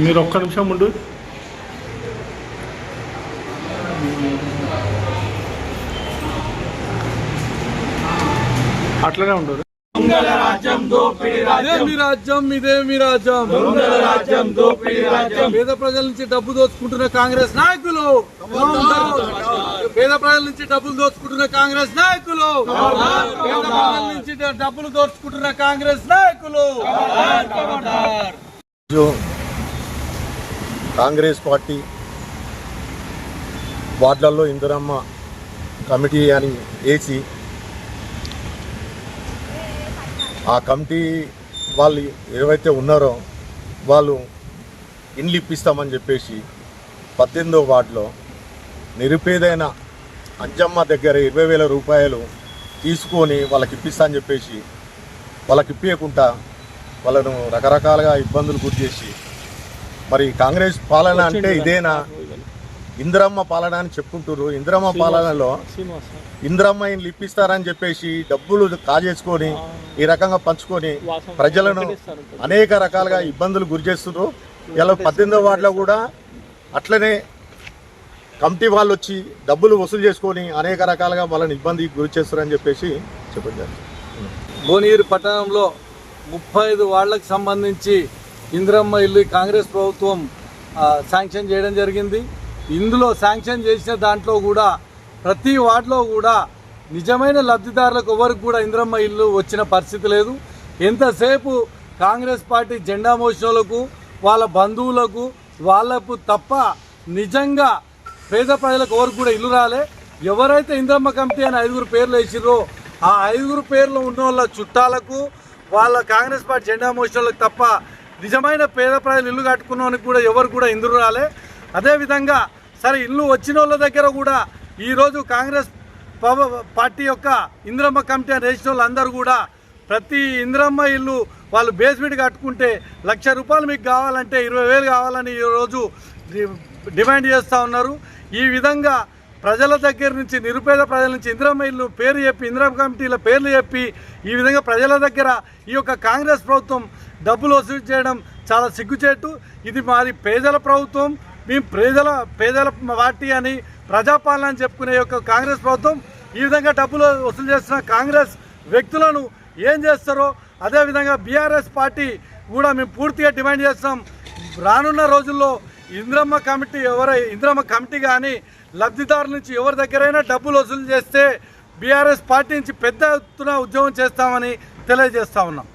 మీరు ఒక్క నిమిషం ఉండు. అట్లనే ఉండదు. పేద ప్రజల నుంచి డబ్బు దోచుకుంటున్న కాంగ్రెస్ నాయకులు, పేద ప్రజల నుంచి డబ్బులు దోచుకుంటున్న కాంగ్రెస్ నాయకులు, పేద ప్రజల నుంచి డబ్బులు దోచుకుంటున్న కాంగ్రెస్ నాయకులు. కాంగ్రెస్ పార్టీ వార్డులలో ఇందిరమ్మ కమిటీ అని వేసి ఆ కమిటీ వాళ్ళు ఏవైతే ఉన్నారో వాళ్ళు ఇండ్లు ఇప్పిస్తామని చెప్పేసి 18వ వార్డులో నిరుపేదైన అంజమ్మ దగ్గర 20,000 రూపాయలు తీసుకొని వాళ్ళకి ఇప్పిస్తా అని చెప్పేసి వాళ్ళకి ఇప్పించకుండా వాళ్ళను రకరకాలుగా ఇబ్బందులు గురి చేసి, మరి కాంగ్రెస్ పాలన అంటే ఇదేనా? ఇందిరమ్మ పాలన అని చెప్పుకుంటారు. ఇందిరమ్మ పాలనలో ఇందిరమ్మ ఇండ్లు ఇప్పిస్తారని చెప్పేసి డబ్బులు కాజేసుకొని ఈ రకంగా పంచుకొని ప్రజలను అనేక రకాలుగా ఇబ్బందులు గురి చేస్తున్నారు. ఇలా 18వ వార్డులో కూడా అట్లనే కమిటీ వాళ్ళు వచ్చి డబ్బులు వసూలు చేసుకొని అనేక రకాలుగా వాళ్ళని ఇబ్బందికి గురి చేస్తారని చెప్పేసి చెప్పారు. భువనగిరి పట్టణంలో 35 వార్డులకు సంబంధించి ఇందిరమ్మ ఇల్లు కాంగ్రెస్ ప్రభుత్వం శాంక్షన్ చేయడం జరిగింది. ఇందులో శాంక్షన్ చేసిన దాంట్లో కూడా ప్రతి వార్డులో కూడా నిజమైన లబ్ధిదారులకు ఎవరికి కూడా ఇందిరమ్మ ఇల్లు వచ్చిన పరిస్థితి లేదు. ఎంతసేపు కాంగ్రెస్ పార్టీ జెండా మోసినోళ్లకు, వాళ్ళ బంధువులకు, వాళ్లకు తప్ప నిజంగా పేద ప్రజలకు ఎవరికి కూడా ఇల్లు రాలే. ఎవరైతే ఇందిరమ్మ కమిటీ అని 5 పేర్లు వేసిర్రో ఆ 5 పేర్లు ఉన్న వాళ్ళ చుట్టాలకు, వాళ్ళ కాంగ్రెస్ పార్టీ జెండా మోసినోళ్ళకి తప్ప నిజమైన పేద ప్రజలు ఇల్లు కట్టుకున్నోనికి కూడా ఎవరు కూడా ఇందులో రాలే. అదేవిధంగా సరే ఇల్లు వచ్చిన వాళ్ళ దగ్గర కూడా ఈరోజు కాంగ్రెస్ పార్టీ యొక్క ఇందిరమ్మ కమిటీ అని వేసిన వాళ్ళందరూ కూడా ప్రతి ఇందిరమ్మ ఇల్లు వాళ్ళు బేస్మెంట్ కట్టుకుంటే ₹1,00,000 మీకు కావాలంటే 20,000 కావాలని ఈరోజు డిమాండ్ చేస్తూ ఉన్నారు. ఈ విధంగా ప్రజల దగ్గర నుంచి, నిరుపేద ప్రజల నుంచి ఇందిరమ్మ ఇల్లు పేరు చెప్పి, ఇందిరమ్మ కమిటీల పేర్లు చెప్పి ఈ విధంగా ప్రజల దగ్గర ఈ యొక్క కాంగ్రెస్ ప్రభుత్వం డబ్బులు వసూలు చేయడం చాలా సిగ్గుచేటు. ఇది మాది పేదల ప్రభుత్వం, మేము పేదల పార్టీ అని ప్రజాపాలన అని చెప్పుకునే యొక్క కాంగ్రెస్ ప్రభుత్వం ఈ విధంగా డబ్బులు వసూలు చేస్తున్న కాంగ్రెస్ వ్యక్తులను ఏం చేస్తారో అదేవిధంగా బీఆర్ఎస్ పార్టీ కూడా మేము పూర్తిగా డిమాండ్ చేస్తాం. రానున్న రోజుల్లో ఇందిరమ్మ కమిటీ కానీ లబ్ధిదారుల నుంచి ఎవరి దగ్గరైనా డబ్బులు వసూలు చేస్తే బీఆర్ఎస్ పార్టీ నుంచి పెద్ద ఎత్తున ఉద్యమం చేస్తామని తెలియజేస్తా ఉన్నాం.